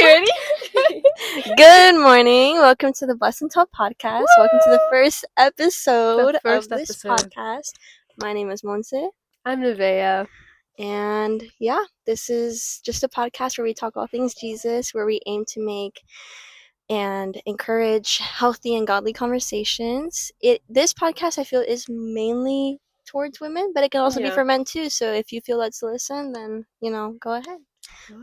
ready? Good morning. Welcome to the Bless and Tell podcast. Woo! Welcome to the first episode first of this episode. podcast. My name is Montse. I'm Nevaeh. And yeah, this is just a podcast where we talk all things Jesus, where we aim to make and encourage healthy and godly conversations. This podcast I feel is mainly towards women, but it can also be for men too. So if you feel let's listen, then go ahead.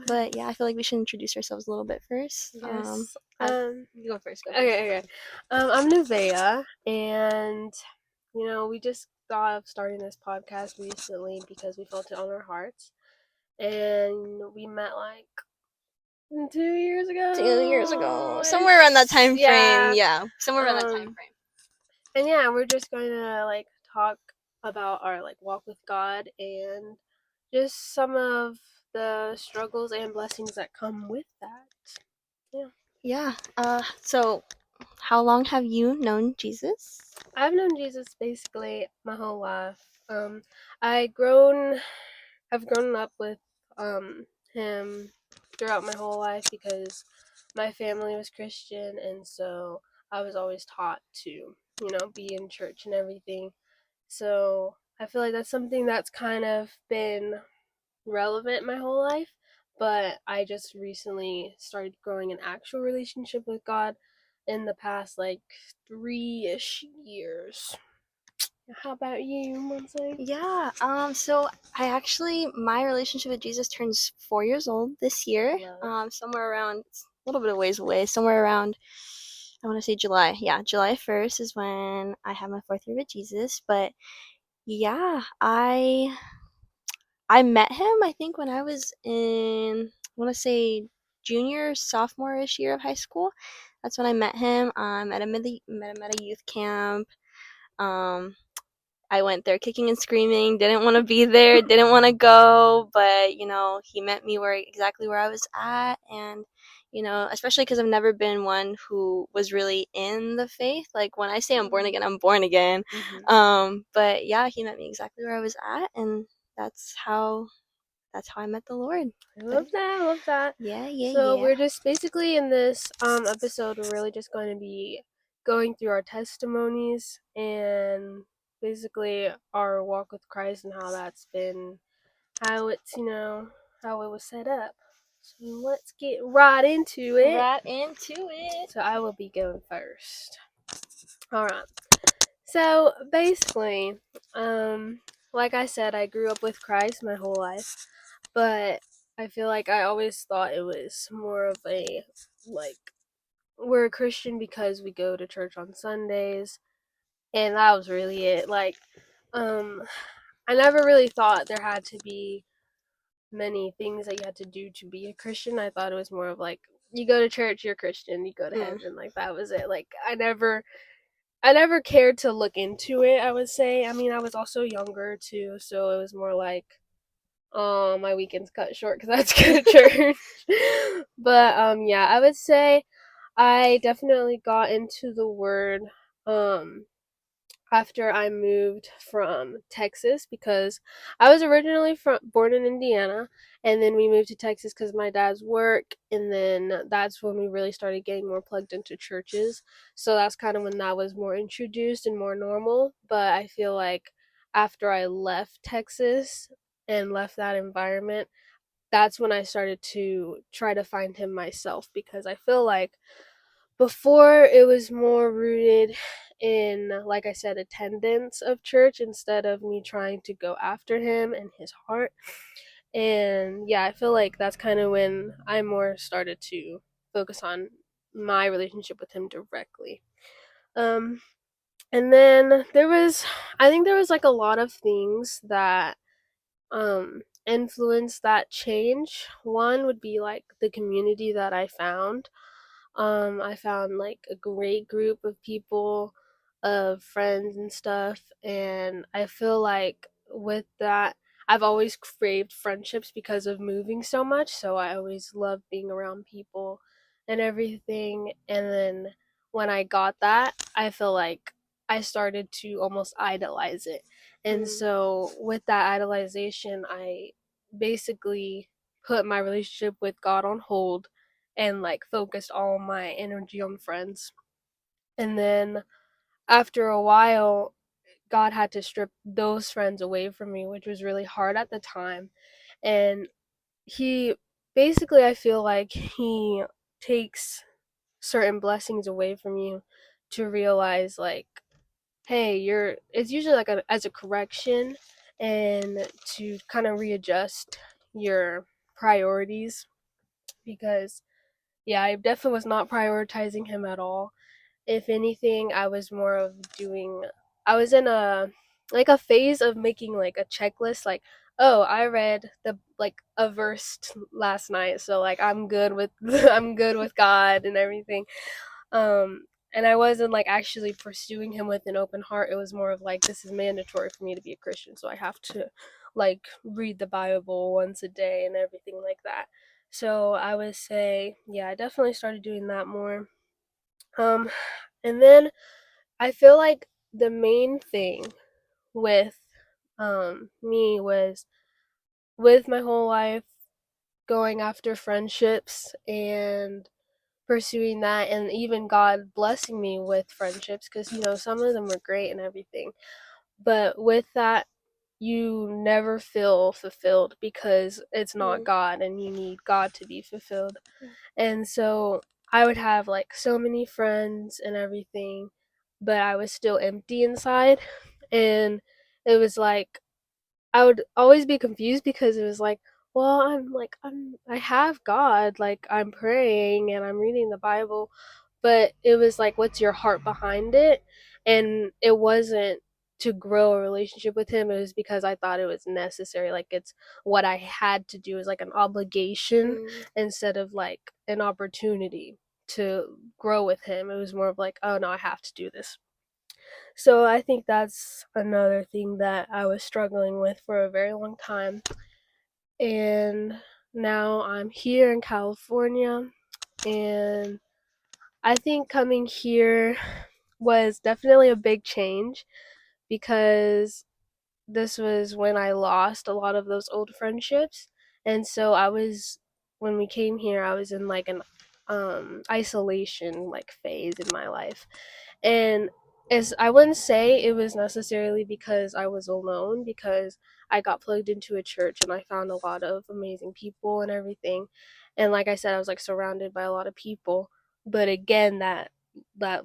But yeah, I feel like we should introduce ourselves a little bit first. Yes. You go first. Okay. I'm Nevaeh, and we just thought of starting this podcast recently because we felt it on our hearts, and we met like 2 years ago. 2 years ago, somewhere around that time frame. Yeah, somewhere around that time frame. And yeah, we're just going to like talk about our like walk with God and just some of the struggles and blessings that come with that. Yeah. So how long have you known Jesus? I've known Jesus basically my whole life. I've grown up with him throughout my whole life because my family was Christian, and so I was always taught to, be in church and everything. So I feel like that's something that's kind of been relevant my whole life, but I just recently started growing an actual relationship with God in the past like 3-ish years. How about you, Montse? Yeah. So my relationship with Jesus turns 4 years old this year. Somewhere around, it's a little bit of ways away. Somewhere around, I want to say July. Yeah, July 1st is when I have my 4th year with Jesus. But yeah, I met him, I think, when I was in, I want to say, junior, sophomore-ish year of high school. That's when I met him. Met him at a youth camp. Um, I went there kicking and screaming, didn't want to be there, didn't want to go, but, he met me exactly where I was at. And, especially because I've never been one who was really in the faith. Like, when I say I'm born again, I'm born again. But yeah, he met me exactly where I was at, and that's how I met the Lord. I love that. Yeah. So we're just basically in this episode, we're really just going to be going through our testimonies and basically our walk with Christ and how that's been, how it's, how it was set up. So let's get right into it. So I will be going first. All right. So basically, like I said, I grew up with Christ my whole life, but I feel like I always thought it was more of a like we're a Christian because we go to church on Sundays, and that was really it. Like, I never really thought there had to be many things that you had to do to be a Christian. I thought it was more of like you go to church, you're Christian, you go to heaven, like that was it. Like I never cared to look into it, I would say. I mean, I was also younger too, so it was more like, oh, my weekends cut short because I had to go to church. But yeah, I would say I definitely got into the word after I moved from Texas because I was originally born in Indiana, and then we moved to Texas because my dad's work, and then that's when we really started getting more plugged into churches. So that's kind of when that was more introduced and more normal. But I feel like after I left Texas and left that environment, that's when I started to try to find him myself, because I feel like before it was more rooted in, like I said, attendance of church instead of me trying to go after him and his heart. And yeah, I feel like that's kind of when I more started to focus on my relationship with him directly. And then I think there was like a lot of things that influenced that change. One would be like the community that I found. I found like a great group of people, of friends and stuff, and I feel like with that, I've always craved friendships because of moving so much, so I always loved being around people and everything. And then when I got that, I feel like I started to almost idolize it. And so with that idolization, I basically put my relationship with God on hold and like focused all my energy on friends. And then after a while, God had to strip those friends away from me, which was really hard at the time. And he basically, I feel like he takes certain blessings away from you to realize, like, hey, it's usually like as a correction and to kind of readjust your priorities because, yeah, I definitely was not prioritizing him at all. If anything, I was more of doing, I was in a phase of making like a checklist, like, oh, I read a verse last night, so like I'm good with I'm good with God and everything. Um and I wasn't like actually pursuing him with an open heart. It was more of like, this is mandatory for me to be a Christian, so I have to like read the Bible once a day and everything like that. So I would say, yeah, I definitely started doing that more. Um and then I feel like the main thing with me was, with my whole life, going after friendships and pursuing that, and even God blessing me with friendships, because some of them were great and everything, but with that, you never feel fulfilled because it's not Mm. God and you need God to be fulfilled. And so I would have like so many friends and everything, but I was still empty inside. And it was like I would always be confused because it was like, well, I have God, like I'm praying and I'm reading the Bible, but it was like, what's your heart behind it? And it wasn't to grow a relationship with him. It was because I thought it was necessary. Like it's what I had to do, is like an obligation Mm. instead of like an opportunity to grow with him. It was more of like, oh no, I have to do this. So I think that's another thing that I was struggling with for a very long time. And now I'm here in California, and I think coming here was definitely a big change because this was when I lost a lot of those old friendships. And so when we came here, I was in like an isolation like phase in my life. And as I wouldn't say it was necessarily because I was alone, because I got plugged into a church and I found a lot of amazing people and everything. And like I said, I was like surrounded by a lot of people. But again, that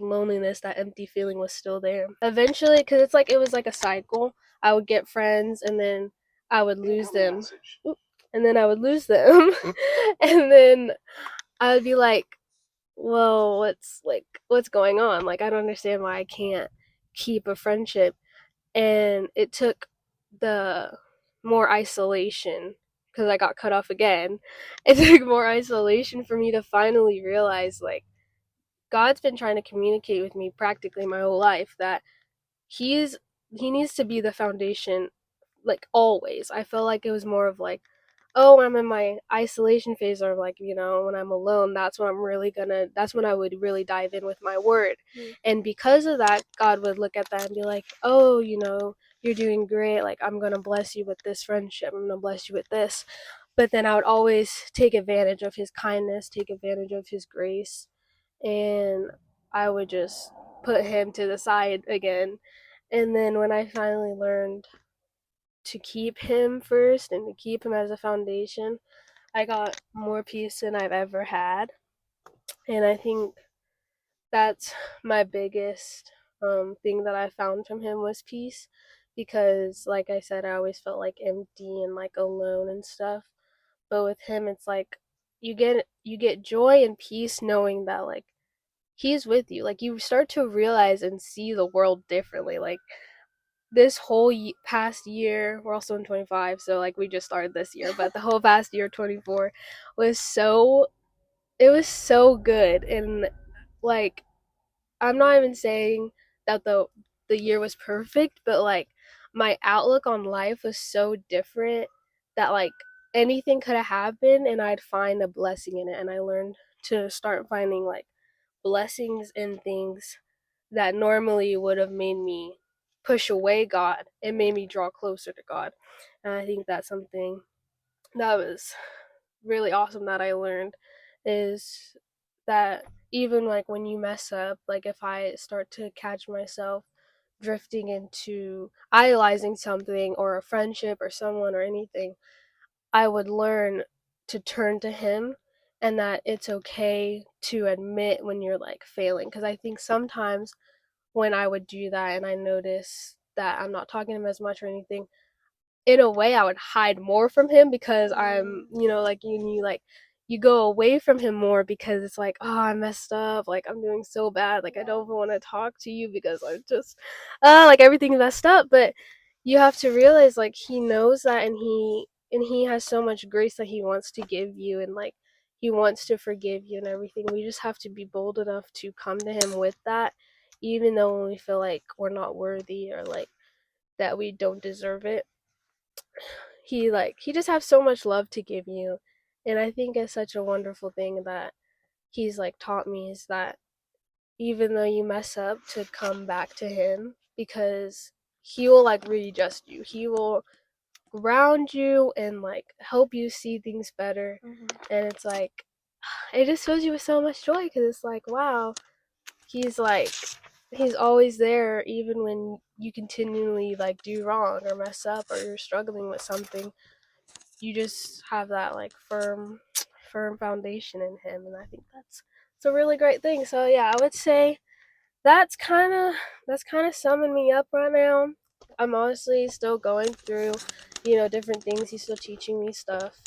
loneliness, that empty feeling was still there. Eventually, because it was like a cycle. I would get friends and then I would lose them. And then I would lose them. And then I would be like, well, what's going on? Like I don't understand why I can't keep a friendship. And it took the more isolation, because I got cut off again. It took more isolation for me to finally realize, like, God's been trying to communicate with me practically my whole life that he's he needs to be the foundation, like always. I felt like it was more of like, oh, I'm in my isolation phase, or like, when I'm alone, that's when I would really dive in with my word. Mm. And because of that, God would look at that and be like, oh, you're doing great, like I'm gonna bless you with this friendship, I'm gonna bless you with this. But then I would always take advantage of his kindness, take advantage of his grace, and I would just put him to the side again. And then when I finally learned to keep him first and to keep him as a foundation, I got more peace than I've ever had. And I think that's my biggest thing that I found from him was peace. Because, like I said, I always felt like empty and like alone and stuff. But with him, it's like you get joy and peace knowing that like he's with you. Like you start to realize and see the world differently. Like this whole past year, we're also in 25, so like we just started this year, but the whole past year, 24, was so it was so good. And like I'm not even saying that the year was perfect, but like my outlook on life was so different that like anything could have happened and I'd find a blessing in it. And I learned to start finding like blessings in things that normally would have made me push away God. It made me draw closer to God. And I think that's something that was really awesome that I learned. is that even like when you mess up, like if I start to catch myself drifting into idolizing something or a friendship or someone or anything, I would learn to turn to him, and that it's okay to admit when you're like failing. Because I think sometimes when I would do that and I notice that I'm not talking to him as much or anything, in a way I would hide more from him because I'm, like you like you go away from him more because it's like, oh, I messed up, like I'm doing so bad, like I don't even want to talk to you because I'm just like everything's messed up. But you have to realize like he knows that, and he has so much grace that he wants to give you, and like he wants to forgive you and everything. We just have to be bold enough to come to him with that, even though when we feel like we're not worthy or like that we don't deserve it. He just has so much love to give you. And I think it's such a wonderful thing that he's like taught me, is that even though you mess up, to come back to him, because he will like readjust you, he will ground you and like help you see things better. And it's like it just fills you with so much joy because it's like, wow, he's like he's always there even when you continually like do wrong or mess up or you're struggling with something. You just have that like firm foundation in him, and I think that's it's a really great thing. So yeah, I would say that's kind of summing me up right now. I'm honestly still going through, different things. He's still teaching me stuff,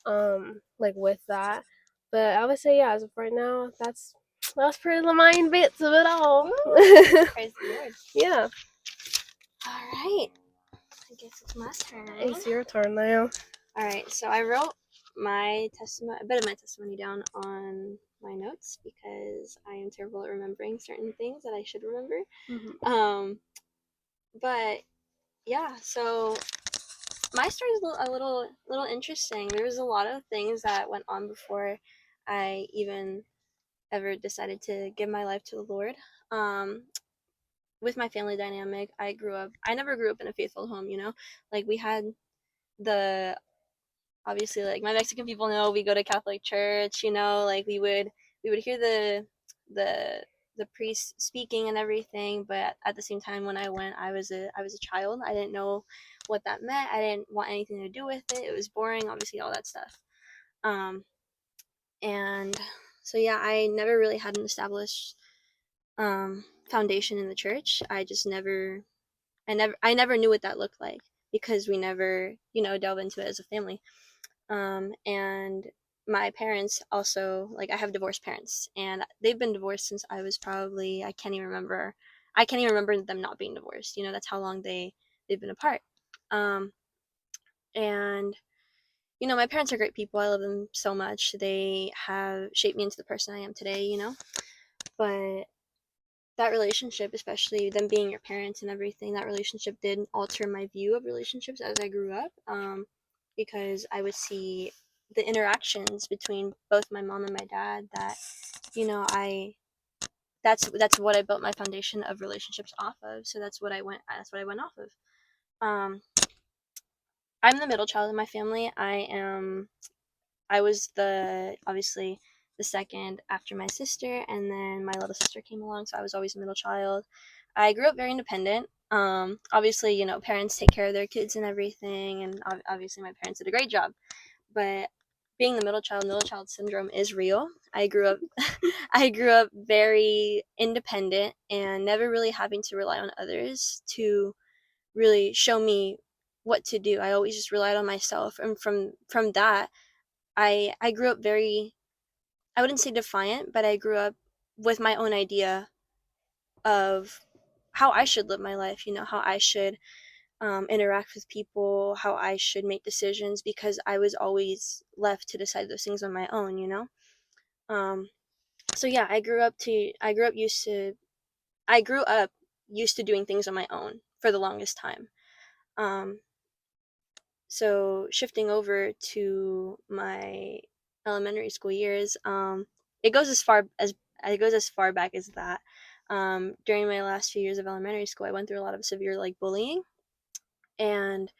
like with that. But I would say, yeah, as of right now, that's pretty the main bits of it all. Praise the Lord. Yeah, All right. I guess it's my turn. it's your turn now. All right. So I wrote my testimony, a bit of my testimony down on my notes because I am terrible at remembering certain things that I should remember. Mm-hmm. But yeah. So my story is a little interesting. There was a lot of things that went on before I even ever decided to give my life to the Lord. Um, with my family dynamic, I never grew up in a faithful home, like we had the, obviously, like my Mexican people know, we go to Catholic church, like we would hear the the priest speaking and everything, but at the same time when I went, I was a child. I didn't know what that meant. I didn't want anything to do with it. It was boring, obviously, all that stuff. Um and so yeah, I never really had an established foundation in the church. I never knew what that looked like because we never, delve into it as a family. And my parents also, like, I have divorced parents, and they've been divorced since I was probably, I can't even remember them not being divorced. That's how long they've been apart. Um, and my parents are great people. I love them so much. They have shaped me into the person I am today. But that relationship, especially them being your parents and everything, that relationship did alter my view of relationships as I grew up, because I would see the interactions between both my mom and my dad that, I that's what I built my foundation of relationships off of. So that's what I went off of. Um, I'm the middle child in my family. I was obviously the second after my sister, and then my little sister came along, so I was always a middle child. I grew up very independent. Obviously, parents take care of their kids and everything, and obviously my parents did a great job. But being the middle child syndrome is real. I grew up, I grew up very independent and never really having to rely on others to really show me what to do. I always just relied on myself, and from that, I grew up very, I wouldn't say defiant, but I grew up with my own idea of how I should live my life, how I should interact with people, how I should make decisions, because I was always left to decide those things on my own. Um, so yeah, I grew up used to doing things on my own for the longest time. Um, so shifting over to my elementary school years, it goes as far as it goes as far back as that. During my last few years of elementary school, I went through a lot of severe like bullying, and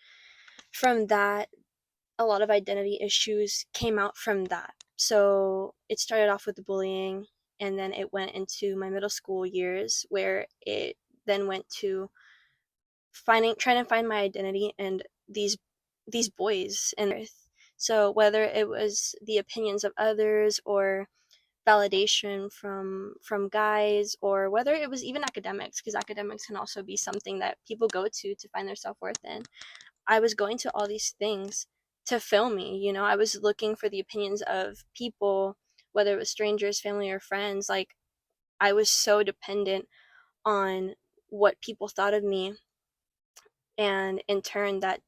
from that, a lot of identity issues came out from that. So it started off with the bullying, and then it went into my middle school years, where it then went to trying to find my identity and these boys and earth. So whether it was the opinions of others or validation from guys, or whether it was even academics, because academics can also be something that people go to find their self-worth in. I was going to all these things to fill me, you know. I was looking for the opinions of people, whether it was strangers, family, or friends. Like, I was so dependent on what people thought of me, and in turn that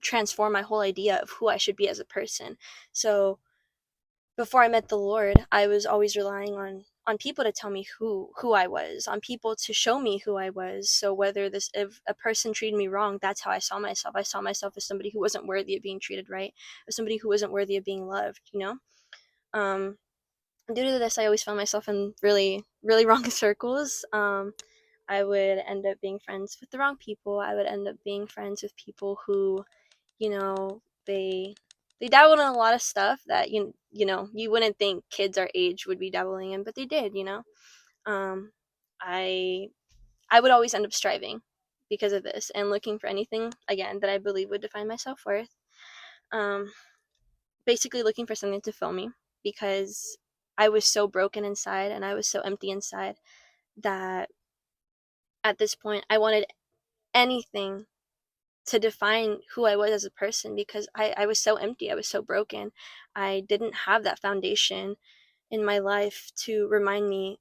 transformed my whole idea of who I should be as a person. So before I met the Lord, I was always relying on people to tell me who I was, on people to show me who I was. So whether this if a person treated me wrong, that's how I saw myself. I saw myself as somebody who wasn't worthy of being treated right, as somebody who wasn't worthy of being loved, you know? Um Due to this, I always found myself in really wrong circles. I would end up being friends with the wrong people. I would end up being friends with people who, you know, they dabbled in a lot of stuff that you wouldn't think kids our age would be dabbling in, but they did, you know. Um, I I would always end up striving because of this and looking for anything again that I believe would define my self worth. Um, Basically looking for something to fill me, because I was so broken inside and I was so empty inside that at this point I wanted anything to define who I was as a person, because I was so empty. I was so broken. I didn't have that foundation in my life to remind me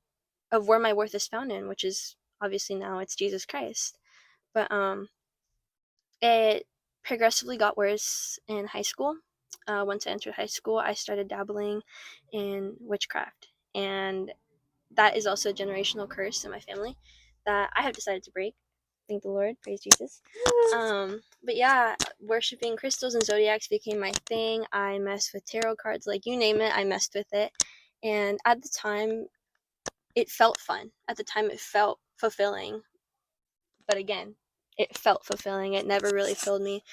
of where my worth is found in, which is obviously now it's Jesus Christ. But it progressively got worse in high school. Once I entered high school, I started dabbling in witchcraft, and that is also a generational curse in my family that I have decided to break. Thank the Lord, praise Jesus. But yeah, worshiping crystals and zodiacs became my thing. I messed with tarot cards, like you name it, I messed with it. And at the time, it felt fun. At the time, it felt fulfilling. But again, it felt fulfilling. It never really filled me.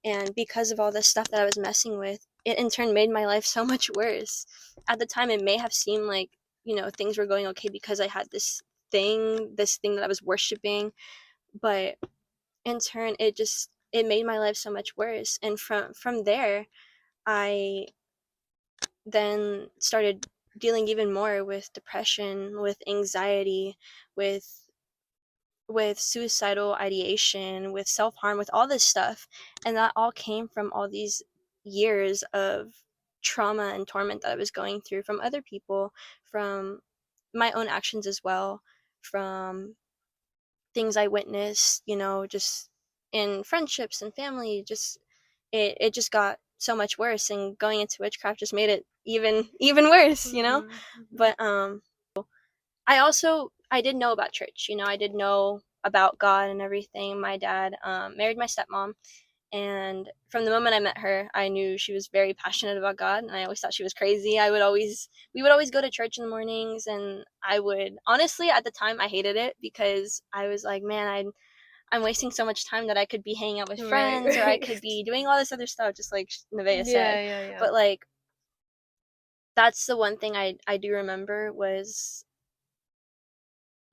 And because of all this stuff that I was messing with, it in turn made my life so much worse. At the time, it may have seemed like, things were going okay because I had this thing that I was worshiping. But in turn, it made my life so much worse. And from there, I then started dealing even more with depression, with anxiety, with suicidal ideation, with self harm, with all this stuff. And that all came from all these years of trauma and torment that I was going through from other people, from my own actions as well, from things I witnessed, just in friendships and family. Just it just got so much worse, and going into witchcraft just made it even worse. Mhm. Mhm. But I did know about church. I did know about God and everything. My dad married my stepmom, and from the moment I met her, I knew she was very passionate about God, and I always thought she was crazy. We would always go to church in the mornings, and I would honestly at the time I hated it, because I was like, man, I'm wasting so much time that I could be hanging out with Right, friends, or I right. could be doing all this other stuff, just like Nevaeh Yeah, said. yeah, yeah. But like, that's the one thing I do remember was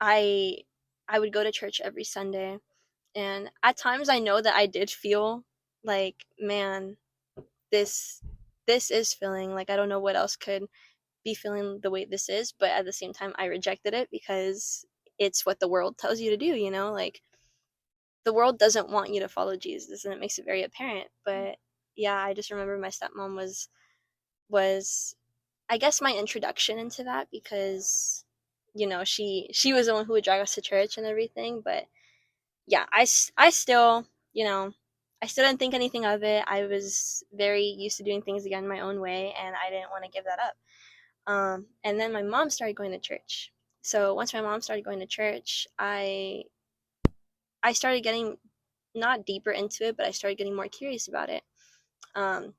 I I would go to church every Sunday, and at times I know that I did feel like, man, this this is feeling like I don't know what else could be feeling the way this is, but at the same time I rejected it because it's what the world tells you to do. Like, the world doesn't want you to follow Jesus, and it makes it very apparent. But yeah, I just remember my stepmom was I guess my introduction into that, because she was the one who would drag us to church and everything. But yeah, I still, I still didn't think anything of it. I was very used to doing things again my own way, and I didn't want to give that up. And then my mom started going to church. So once my mom started going to church, I started getting not deeper into it, but I started getting more curious about it. Um,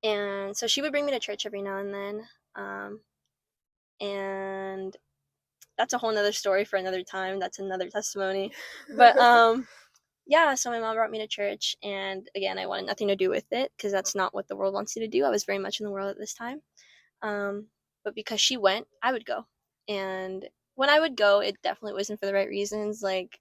and so she would bring me to church every now and then. And that's a whole nother story for another time. That's another testimony. But yeah, so my mom brought me to church, and again, I wanted nothing to do with it because that's not what the world wants you to do. I was very much in the world at this time. Um, but because she went, I would go. And when I would go, it definitely wasn't for the right reasons. Like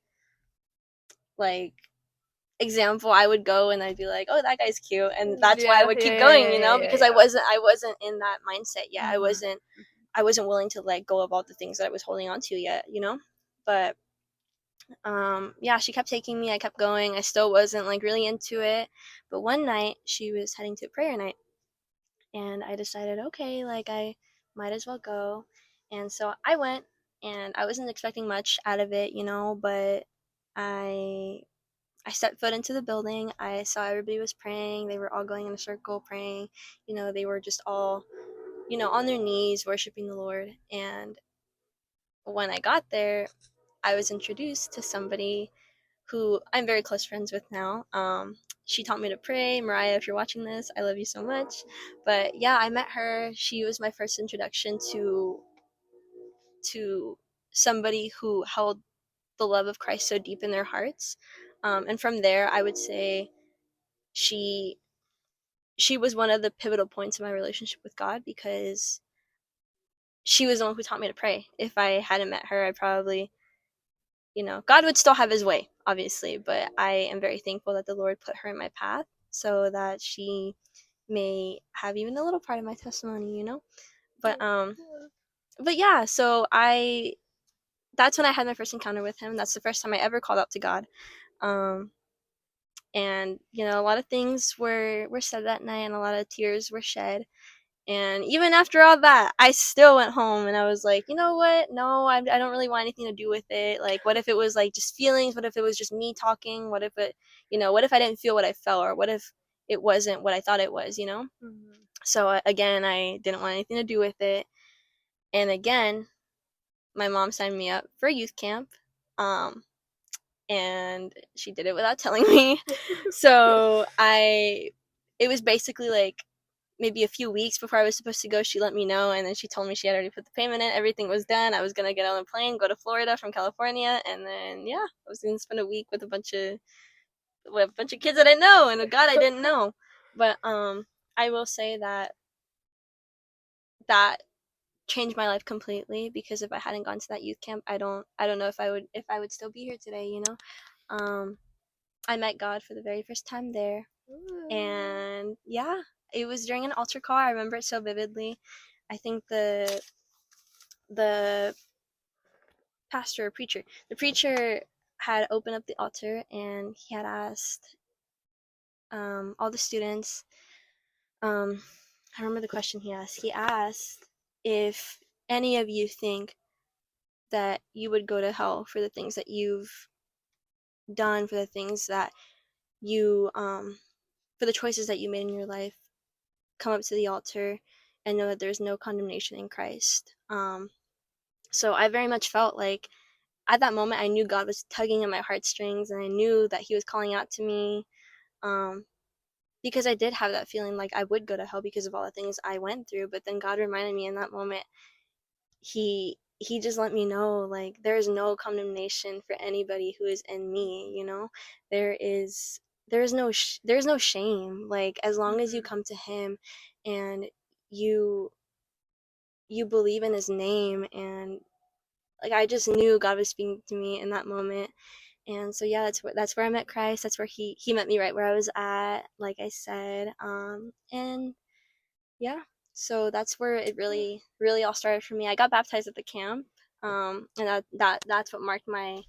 example, I would go and I'd be like, "Oh, that guy's cute," and that's why I Yeah, would yeah, keep yeah, going, yeah, yeah, yeah, because yeah. I wasn't in that mindset yet. Mm-hmm. I wasn't willing to let go of all the things that I was holding on to yet. But yeah, she kept taking me. I kept going. I still wasn't like really into it. But one night she was heading to prayer night, and I decided, okay, like I might as well go. And so I went, and I wasn't expecting much out of it, but I I stepped foot into the building. I saw everybody was praying. They were all going in a circle praying. They were just all, on their knees worshiping the Lord. And when I got there, I was introduced to somebody who I'm very close friends with now. She taught me to pray. Mariah, if you're watching this, I love you so much. But yeah, I met her. She was my first introduction to somebody who held the love of Christ so deep in their hearts. And from there, I would say she she was one of the pivotal points in my relationship with God because she was the one who taught me to pray. If I hadn't met her, I probably, God would still have his way, obviously, but I am very thankful that the Lord put her in my path so that she may have even a little part of my testimony. But but yeah, so I that's when I had my first encounter with him. That's the first time I ever called out to God. Um and a lot of things were said that night, and a lot of tears were shed. And even after all that, I still went home and I was like, you know what? No, I don't really want anything to do with it. Like, what if it was like just feelings? What if it was just me talking? What if I didn't feel what I felt? Or what if it wasn't what I thought it was? Mm-hmm. So again, I didn't want anything to do with it. And again, my mom signed me up for youth camp. Um, and she did it without telling me. So it was basically like maybe a few weeks before I was supposed to go, she let me know, and then she told me she had already put the payment in. Everything was done. I was gonna get on a plane, go to Florida from California, and then yeah, I was gonna spend a week with a bunch of kids that I know and a God I didn't know. But I will say that changed my life completely, because if I hadn't gone to that youth camp, I don't know if I would still be here today. Um, I met God for the very first time there, and yeah, it was during an altar call. I remember it so vividly. I think the pastor or preacher, the preacher had opened up the altar, and he had asked all the students. Um, I remember the question he asked. He asked if any of you think that you would go to hell for the things that you've done, for the things that you for the choices that you made in your life. Come up to the altar and know that there's no condemnation in Christ. So I very much felt like at that moment I knew God was tugging at my heartstrings, and I knew that He was calling out to me, um, because I did have that feeling like I would go to hell because of all the things I went through. But then God reminded me in that moment. He just let me know, like, there is no condemnation for anybody who is in me. There is there is no shame, like, as long as you Mm-hmm. come to Him and you you believe in His name. And like, I just knew God was speaking to me in that moment. And so yeah, that's where I met Christ. That's where he met me right where I was at, like I said. And yeah, so that's where it really really all started for me. I got baptized at the camp. And that's what marked my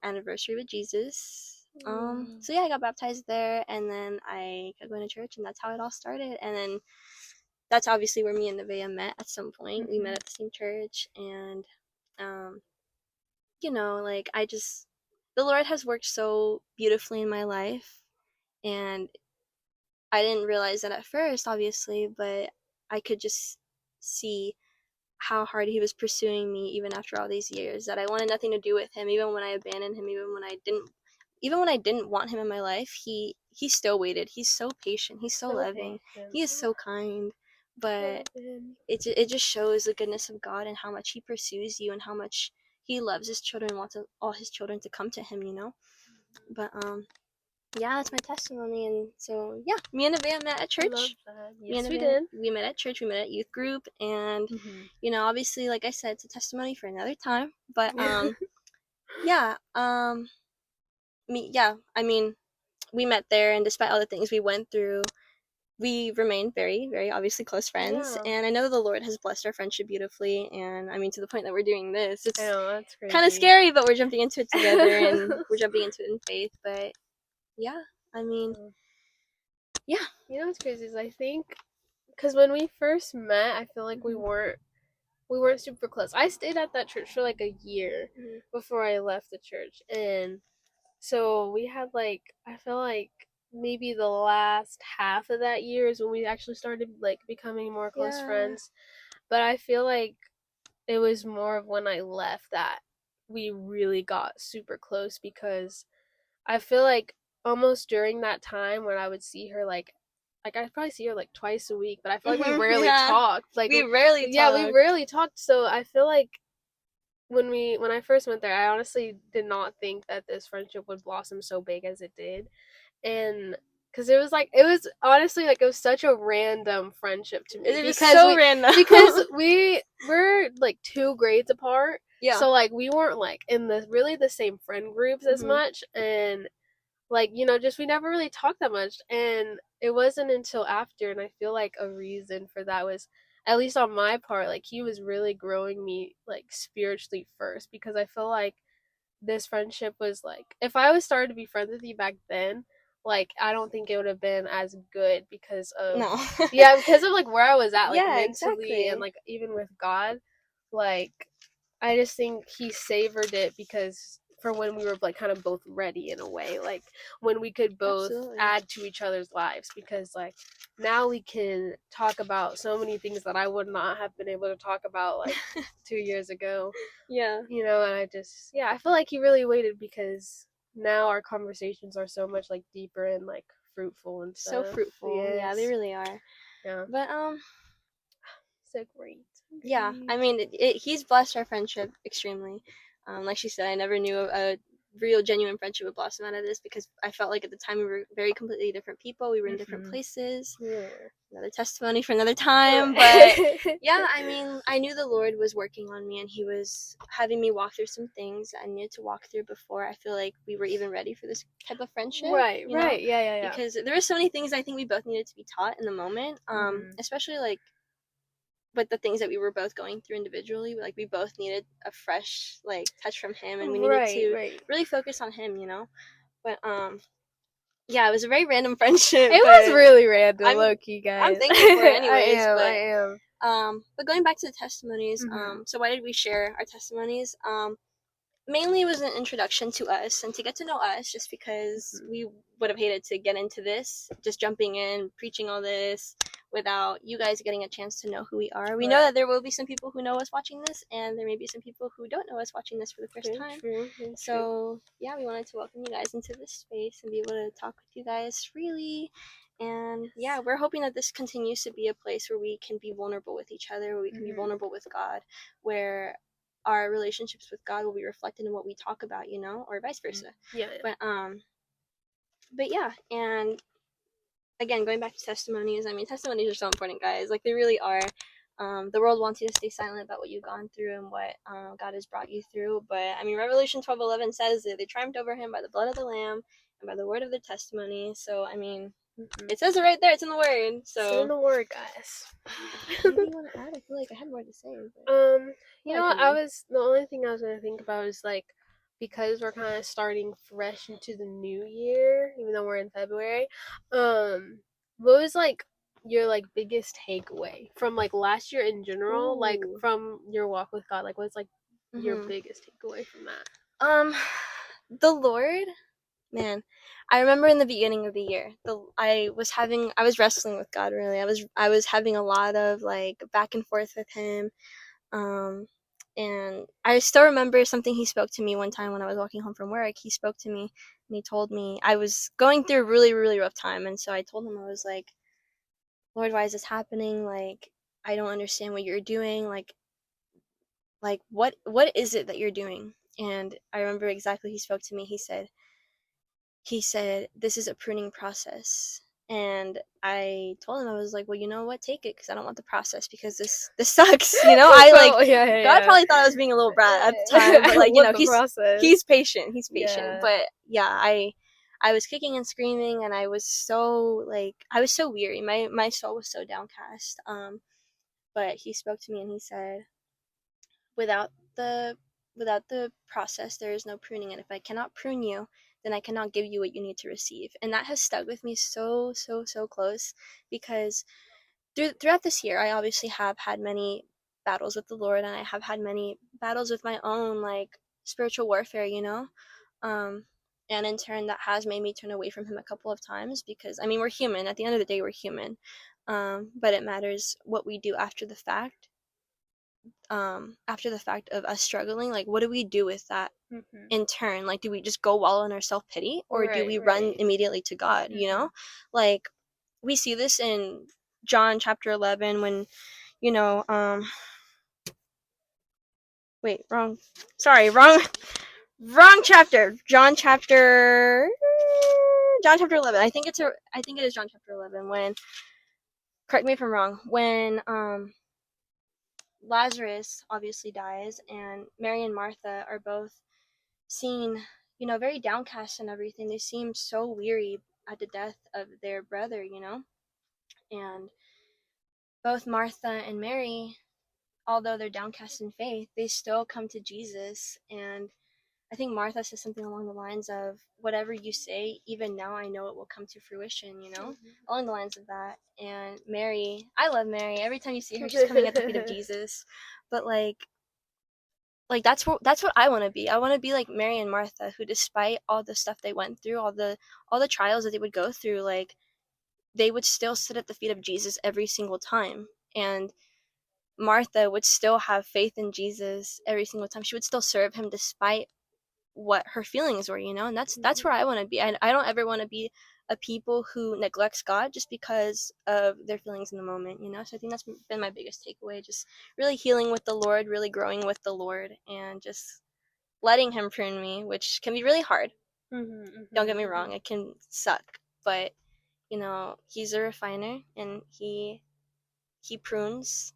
anniversary with Jesus. So yeah, I got baptized there, and then I kept going to church, and that's how it all started. And then that's obviously where me and Nevaeh met at some point. We met Mm-hmm. at the same church. And um like, the Lord has worked so beautifully in my life, and I didn't realize that at first, obviously, but I could just see how hard He was pursuing me even after all these years, that I wanted nothing to do with Him, even when I abandoned Him, even when I didn't want Him in my life. He still waited. He's so patient. He's so So loving. patient. He is so kind. Love But him. it just shows the goodness of God, and how much He pursues you, and how much He loves His children, wants all His children to come to Him. But yeah, that's my testimony. And so yeah, me and Nevaeh met at I love church. that. Me and Yes, we Nevaeh, did. we met at church. We met at youth group, and obviously, like I said, it's a testimony for another time. But yeah, I mean, we met there, and despite all the things we went through, we remained very, very obviously close friends. Yeah. And I know the Lord has blessed our friendship beautifully. And I mean, to the point that we're doing this, I it's know, that's kind of crazy. scary, but we're jumping into it together, and we're jumping into it in faith. But yeah, I mean, yeah. You know what's crazy is I think because when we first met, I feel like we weren't super close. I stayed at that church for like a year before I left the church, and so we had like I feel like maybe the last half of that year is when we actually started like becoming more close friends. But I feel like it was more of when I left that we really got super close because I feel like almost during that time when I would see her like I'd probably see her like twice a week, but I feel like we rarely Yeah. talked. Like We rarely yeah, we talk. rarely talked. So I feel like when I first went there, I honestly did not think that this friendship would blossom so big as it did. And because it was honestly like it was such a random friendship to me It was because so random. we were like 2 grades apart. Yeah. So like we weren't like in the same friend groups as much, and like just we never really talked that much. And it wasn't until after, and I feel like a reason for that was, at least on my part, like he was really growing me like spiritually first, because I feel like this friendship was like, if I was started to be friends with you back then, like I don't think it would have been as good because of No. yeah, because of like where I was at, like Yeah, mentally, and exactly. like even with God. Like I just think he savored it because for when we were like kind of both ready in a way, like when we could both Absolutely. add to each other's lives, because like now we can talk about so many things that I would not have been able to talk about like 2 years ago. Yeah. And I feel like he really waited because now our conversations are so much like deeper and like fruitful and So stuff. fruitful. Yeah, they Yes. really are. Yeah. But So great. yeah, I mean, he's blessed our friendship extremely. Like she said, I never knew a real, genuine friendship would blossom out of this because I felt like at the time we were very completely different people. We were in different places. Yeah. Another testimony for another time. But yeah, I mean, I knew the Lord was working on me and He was having me walk through some things I needed to walk through before I feel like we were even ready for this type of friendship. Right, right. Yeah. Because there were so many things I think we both needed to be taught in the moment, especially like with the things that we were both going through individually. Like we both needed a fresh like touch from Him, and we needed to really focus on Him. But yeah, it was a very random friendship. It was really random, low key, guys. I'm thankful for it anyways. I am. But going back to the testimonies, so why did we share our testimonies? Mainly it was an introduction to us and to get to know us, just because we would have hated to get into this, just jumping in, preaching all this without you guys getting a chance to know who we are. We know that there will be some people who know us watching this, and there may be some people who don't know us watching this for the first time. So yeah, we wanted to welcome you guys into this space and be able to talk with you guys freely. And yeah, we're hoping that this continues to be a place where we can be vulnerable with each other, where we can be vulnerable with God, where our relationships with God will be reflected in what we talk about, or vice versa. Yeah. But yeah, and again, going back to testimonies, I mean, testimonies are so important, guys. Like, they really are. The world wants you to stay silent about what you've gone through and what God has brought you through. But I mean, Revelation 12:11 says that they triumphed over him by the blood of the Lamb and by the word of their testimony. So I mean, it says it right there. It's in the word. So it's in the word, guys. What do you want to add? I feel like I had more to say. You know what? The only thing I was gonna think about is like, because we're kind of starting fresh into the new year, even though we're in February. What was like your like biggest takeaway from like last year in general, like from your walk with God? Like, what's like your biggest takeaway from that? The Lord, man, I remember in the beginning of the year, I was wrestling with God, really. I was having a lot of like back and forth with Him. And I still remember something He spoke to me one time when I was walking home from work. He spoke to me and He told me I was going through a really, really rough time. And so I told Him, I was like, Lord, why is this happening? Like, I don't understand what you're doing. Like what is it that you're doing? And I remember exactly He spoke to me. He said, he said, "This is a pruning process." And I told him, I was like, "Well, you know what? Take it, because I don't want the process, because this sucks." I like, Well, yeah, God yeah, probably thought I was being a little brat at the yeah. time, but I like, want the he's process. he's patient. He's patient. Yeah. But yeah, I was kicking and screaming, and I was so weary. My soul was so downcast. But he spoke to me and he said, without the without the process there is no pruning, and if I cannot prune you, then I cannot give you what you need to receive. And that has stuck with me so so so close, because throughout this year I obviously have had many battles with the Lord, and I have had many battles with my own like spiritual warfare, um and in turn that has made me turn away from him a couple of times, because I mean, we're human. At the end of the day, we're human. But it matters what we do after the fact of us struggling. Like, what do we do with that Mm-hmm. in turn? Like, do we just go wallow in our self-pity, or do Right, we run right. immediately to God, Mm-hmm. like we see this in John chapter 11, when you know wait, wrong, sorry, wrong chapter. John chapter 11. I think it is John chapter 11, when, correct me if I'm wrong, when Lazarus obviously dies, and Mary and Martha are both seen, very downcast and everything. They seem so weary at the death of their brother. And both Martha and Mary, although they're downcast in faith, they still come to Jesus. And I think Martha says something along the lines of, "Whatever you say, even now I know it will come to fruition," along the lines of that. And Mary, I love Mary. Every time you see her, she's coming at the feet of Jesus. But like that's what I want to be. I want to be like Mary and Martha, who, despite all the stuff they went through, all the trials that they would go through, like, they would still sit at the feet of Jesus every single time. And Martha would still have faith in Jesus every single time. She would still serve him despite what her feelings were, and that's where I want to be. I don't ever want to be a people who neglects God just because of their feelings in the moment. So I think that's been my biggest takeaway, just really healing with the Lord, really growing with the Lord, and just letting him prune me, which can be really hard. Mm-hmm, Don't get mm-hmm, me mm-hmm. wrong, it can suck, but he's a refiner, and he prunes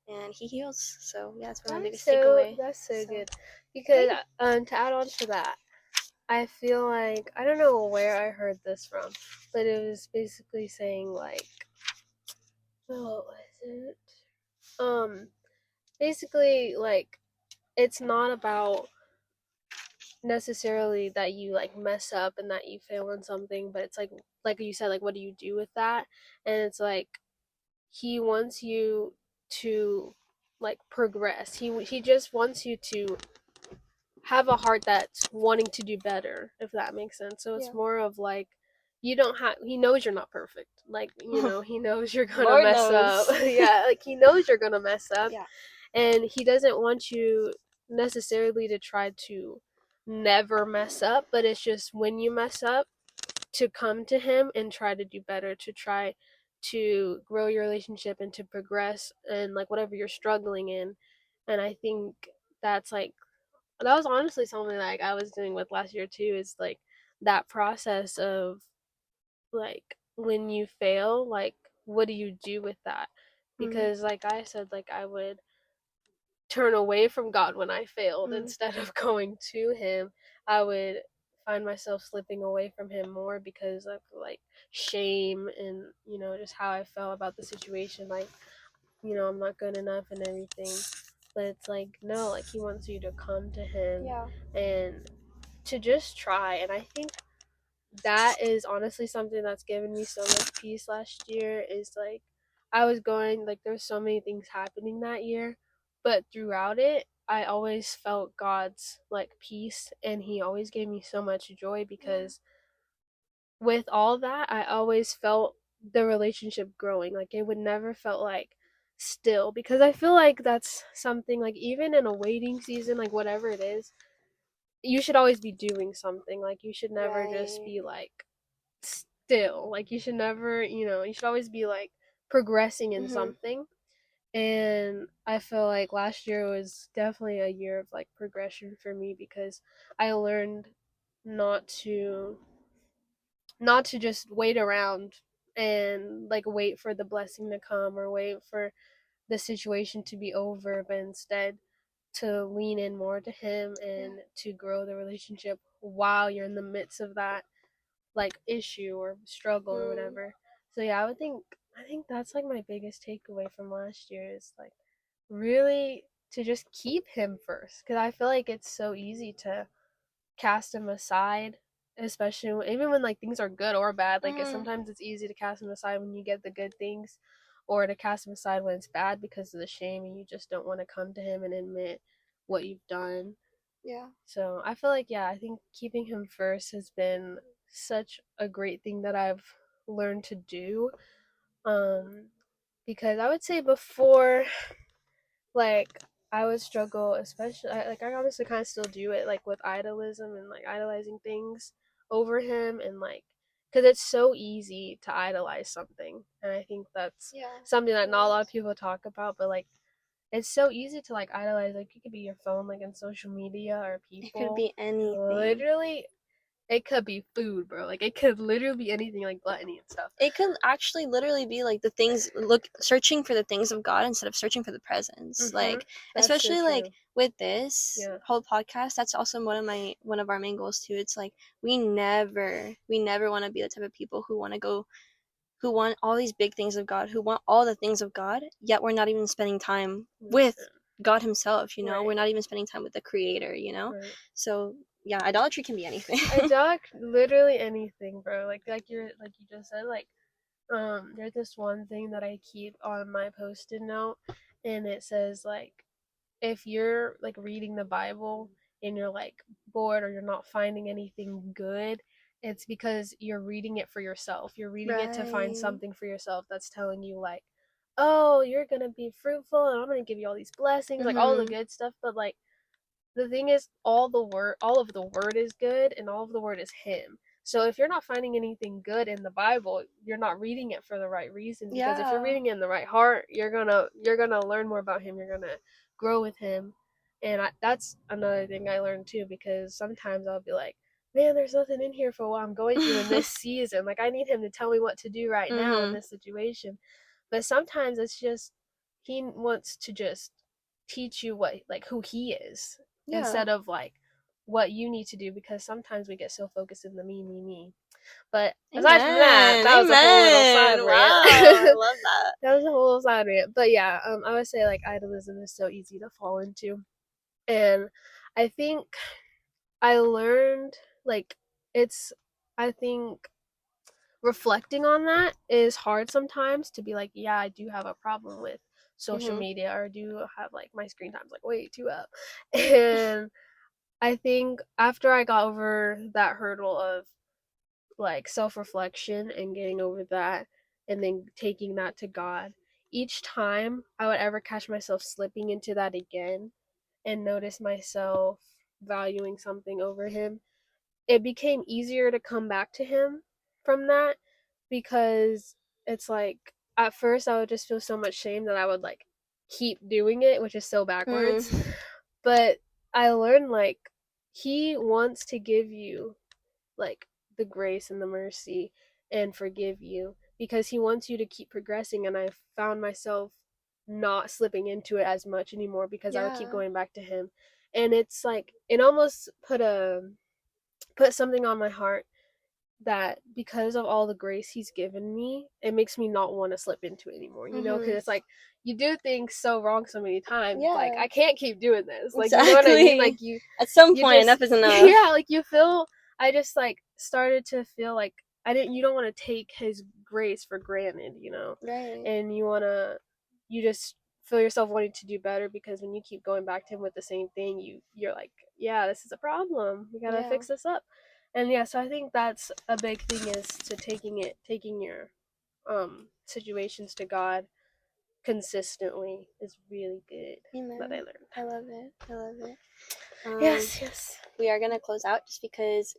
and he heals. So yeah, that's been my biggest takeaway. That's so So good. Because thank to add on to that, I feel like I don't know where I heard this from, but it was basically saying like, what was it? Basically like it's not about necessarily that you like mess up and that you fail on something, but it's like you said, like what do you do with that? And it's like he wants you to like progress. He just wants you to have a heart that's wanting to do better, if that makes sense. So it's yeah. more of like you don't have he knows you're not perfect. Like, he knows you're gonna Lord mess up. knows. Yeah, like he knows you're gonna mess up. Yeah. And he doesn't want you necessarily to try to never mess up, but it's just when you mess up to come to him and try to do better, to try to grow your relationship and to progress and like whatever you're struggling in. And I think that's like that was honestly something like I was doing with last year too, is like that process of like when you fail, like what do you do with that? Mm-hmm. Because like I said, like I would turn away from God when I failed Mm-hmm. instead of going to him. I would find myself slipping away from him more because of like shame and just how I felt about the situation, like I'm not good enough and everything. But it's like no, like he wants you to come to him Yeah. and to just try. And I think that is honestly something that's given me so much peace last year, is like I was going like there's so many things happening that year, but throughout it I always felt God's like peace, and he always gave me so much joy Yeah. because with all that I always felt the relationship growing. Like it would never felt like still, because I feel like that's something like even in a waiting season, like whatever it is, you should always be doing something. Like you should never just Right. be like still. Like you should never, you should always be like progressing in Mm-hmm. something. And I feel like last year was definitely a year of like progression for me because I learned not to not to just wait around and like wait for the blessing to come or wait for the situation to be over, but instead to lean in more to him Yeah. and to grow the relationship while you're in the midst of that like issue or struggle or Mm. whatever. So yeah, I think that's like my biggest takeaway from last year is like really to just keep him first, because I feel like it's so easy to cast him aside, especially even when like things are good or bad. Like Mm-hmm. sometimes it's easy to cast him aside when you get the good things, or to cast him aside when it's bad because of the shame and you just don't want to come to him and admit what you've done. Yeah. So I feel like, yeah, I think keeping him first has been such a great thing that I've learned to do. Um, because I would say before, like, I would struggle, especially, like, I honestly kind of still do it, like, with idolism and, like, idolizing things over him, and, like, because it's so easy to idolize something. And I think that's Yeah. something that It not a lot of is. people talk about, but, like, it's so easy to like idolize, like it could be your phone, like in social media, or It could people. be anything. Literally, it could be food, bro. Like it could literally be anything, like gluttony and stuff. It could actually literally be like the things look searching for the things of God instead of searching for the presence. Mhm. Like That's so especially like true. with this Yeah. whole podcast, that's also one of our main goals too. It's like we never want to be the type of people who want to go who want all these big things of God, who want all the things of God, yet we're not even spending time With with him. God himself, we're Right. not even spending time with the creator. Right. So yeah, idolatry can be anything. Literally anything, bro. Like you just said, like there's this one thing that I keep on my post-it note, and it says like, if you're like reading the Bible and you're like bored or you're not finding anything good, it's because you're reading it for yourself. You're reading it to find Right. something for yourself that's telling you like, oh, you're gonna be fruitful and I'm gonna give you all these blessings, like all the Mhm. good stuff. But like the thing is, all of the word is good, and all of the word is him. So if you're not finding anything good in the Bible, you're not reading it for the right reason, because if you're Yeah. reading it in the right heart, you're gonna learn more about him, you're gonna grow with him. And that's another thing I learned too, because sometimes I'll be like, man, there's nothing in here for what I'm going through in this season, like I need him to tell me what to do right now in Mhm. this situation. But sometimes it's just he wants to just teach you what, like, who he is, Yeah. instead of like what you need to do, because sometimes we get so focused in the me. But aside from that, Amen. that was a whole little Amen. side rant. Wow. I love that. That was a whole side rant. But yeah, I would say like idolism is so easy to fall into. And I think I learned like it's I think reflecting on that is hard sometimes, to be like, yeah, I do have a problem with social Mhm. media, or I do have like my screen time's like way too up. And I think after I got over that hurdle of like self reflection and getting over that, and then taking that to God, each time I would ever catch myself slipping into that again and notice myself valuing something over him, it became easier to come back to him from that, because it's like at first I would just feel so much shame that I would like keep doing it, which is so backwards. Mm. But I learned like he wants to give you like the grace and the mercy and forgive you, because he wants you to keep progressing. And I found myself not slipping into it as much anymore, because I would keep Yeah. going back to him. And it's like it almost put something on my heart, that because of all the grace he's given me, it makes me not want to slip into it anymore, because Mhm. it's like you do things so wrong so many times, like Yeah. I can't keep doing this, like, you know what I mean, Exactly. like you At some you point, just enough is enough. yeah, like you feel, I just like started to feel like I didn't you don't want to take his grace for granted, Right. and you just feel yourself wanting to do better, because when you keep going back to him with the same thing, you're like, yeah, this is a problem, we gotta Yeah. fix this up. And yeah, so I think that's a big thing, is to taking your situations to God consistently is really good, that I Amen. learned. I love it. I love it. Um, Yes, yes. we are gonna close out just because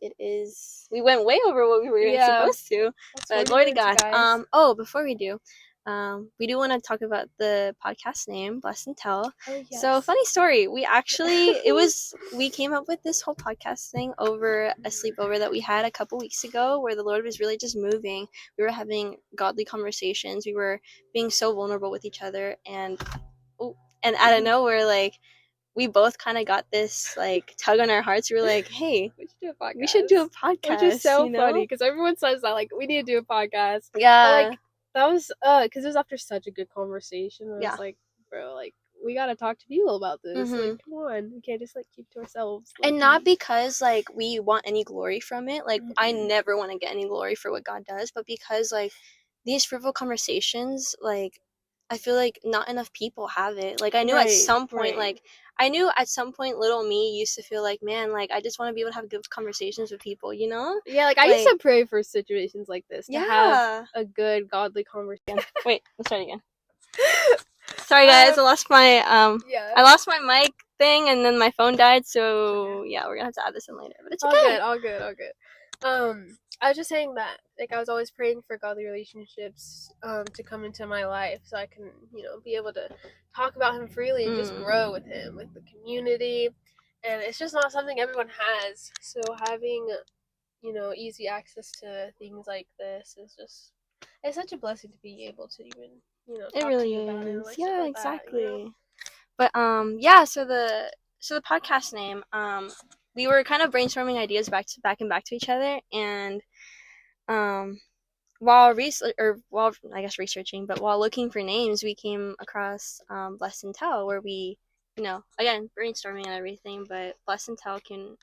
we went way over what we were Yeah, supposed to, that's but 40 glory to minutes, God. guys. Oh, before we do, we do want to talk about the podcast name, Bless and Tell. Oh, yes. So, funny story. We came up with this whole podcast thing over a sleepover that we had a couple weeks ago where the Lord was really just moving. We were having godly conversations. We were being so vulnerable with each other. And out of nowhere, like, we both kind of got this like tug on our hearts. We were like, "Hey, we should do a podcast," which is so you know? funny because everyone says that, like, we need to do a podcast. Yeah, But, like, that was because it was after such a good conversation. I was like, bro, like, we gotta talk to people about this. Like, come on, we can't just like keep to ourselves. Like, and not because like we want any glory from it. Like, I never want to get any glory for what God does, but because like these fruitful conversations, like, I feel like not enough people have it. Like, I knew at some point, little me used to feel like, man, like, I just want to be able to have good conversations with people, you know? Yeah, like, I used to pray for situations like this to have a good godly conversation. Wait, let's try it again. Sorry guys, I lost my mic thing and then my phone died, so yeah, we're gonna have to add this in later, but it's okay. All good. I was just saying that, like, I was always praying for godly relationships to come into my life so I can, be able to talk about him freely and just grow with him, with the community. And it's just not something everyone has. So having, easy access to things like this it's such a blessing to be able to even, It talk really to you about it. is. Like, Yeah, like exactly. But yeah, so the podcast name, we were kind of brainstorming ideas back to each other, and while researching, but while looking for names, we came across Bless and Tell, where we, again, brainstorming and everything, but Bless and Tell came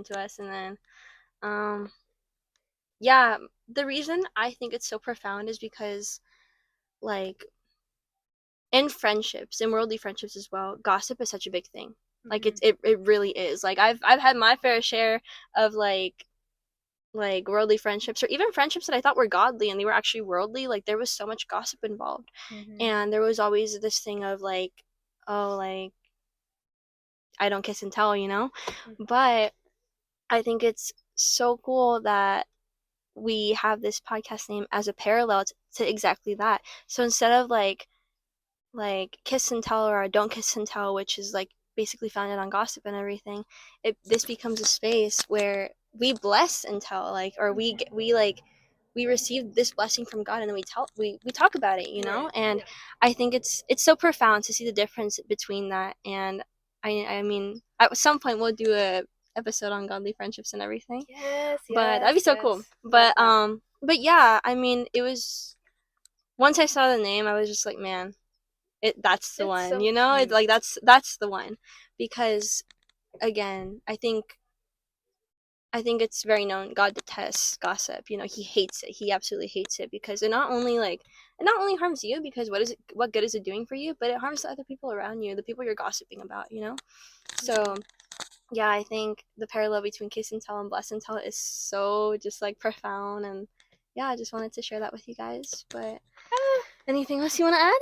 to us, and then yeah, the reason I think it's so profound is because, like, in friendships, in worldly friendships as well, gossip is such a big thing. Like, it really is. Like, I've had my fair share of like worldly friendships, or even friendships that I thought were godly and they were actually worldly. Like, there was so much gossip involved, and there was always this thing of like, oh, like, I don't kiss and tell, you know. But I think it's so cool that we have this podcast name as a parallel to exactly that. So instead of like kiss and tell or don't kiss and tell, which is like basically founded on gossip and everything, this becomes a space where we bless and tell, like, or we receive this blessing from God, and then we talk about it, you know. Right. And I think it's so profound to see the difference between that. And I mean, at some point we'll do a episode on godly friendships and everything. Yes, but that'd be so cool. But yeah, I mean, it was, once I saw the name, I was just like, man, that's the one, so you know. It's like that's the one, because again, I think it's very known God detests gossip. You know, he hates it. He absolutely hates it, because it not only harms you, because what good is it doing for you, but it harms the other people around you, the people you're gossiping about, you know. So yeah, I think the parallel between kiss and tell and bless and tell is so just like profound, and yeah, I just wanted to share that with you guys. But anything else you want to add?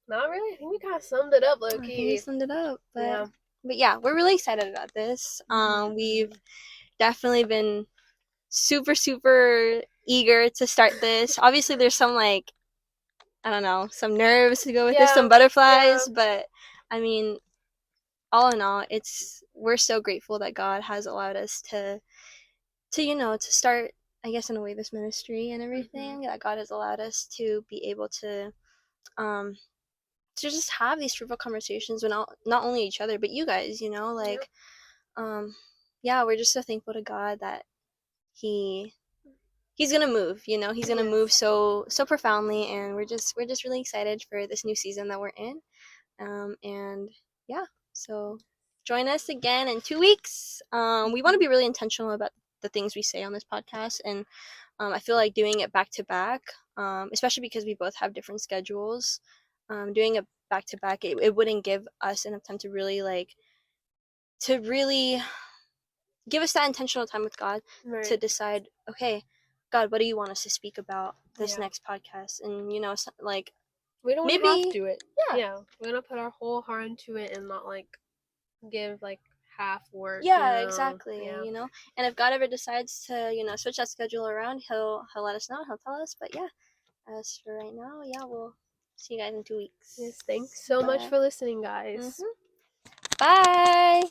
Not really. I think we kind of summed it up, low key. I think we summed it up, but yeah, we're really excited about this. We've definitely been super, super eager to start this. Obviously, there's some, like, I don't know, some nerves to go with this, some butterflies, but I mean, all in all, we're so grateful that God has allowed us to start, I guess, in a way, this ministry and everything. That God has allowed us to be able to just have these fruitful conversations with not only each other but you guys, you know, like, yeah, we're just so thankful to God that he's gonna move, you know. He's gonna move so profoundly, and we're just really excited for this new season that we're in. And yeah, so join us again in 2 weeks. We want to be really intentional about the things we say on this podcast, and I feel like doing it back to back, especially because we both have different schedules. Doing it back to back, it wouldn't give us enough time to really give us that intentional time with God, to decide, okay, God, what do you want us to speak about this next podcast? And, you know, like, we don't maybe have to do it. Yeah, we're gonna put our whole heart into it and not like give like half work. Yeah, exactly. You know, and if God ever decides to, you know, switch that schedule around, he'll let us know. He'll tell us. But yeah, as for right now, yeah, we'll see you guys in 2 weeks. Yes, thanks so much Bye. for listening, guys. Bye.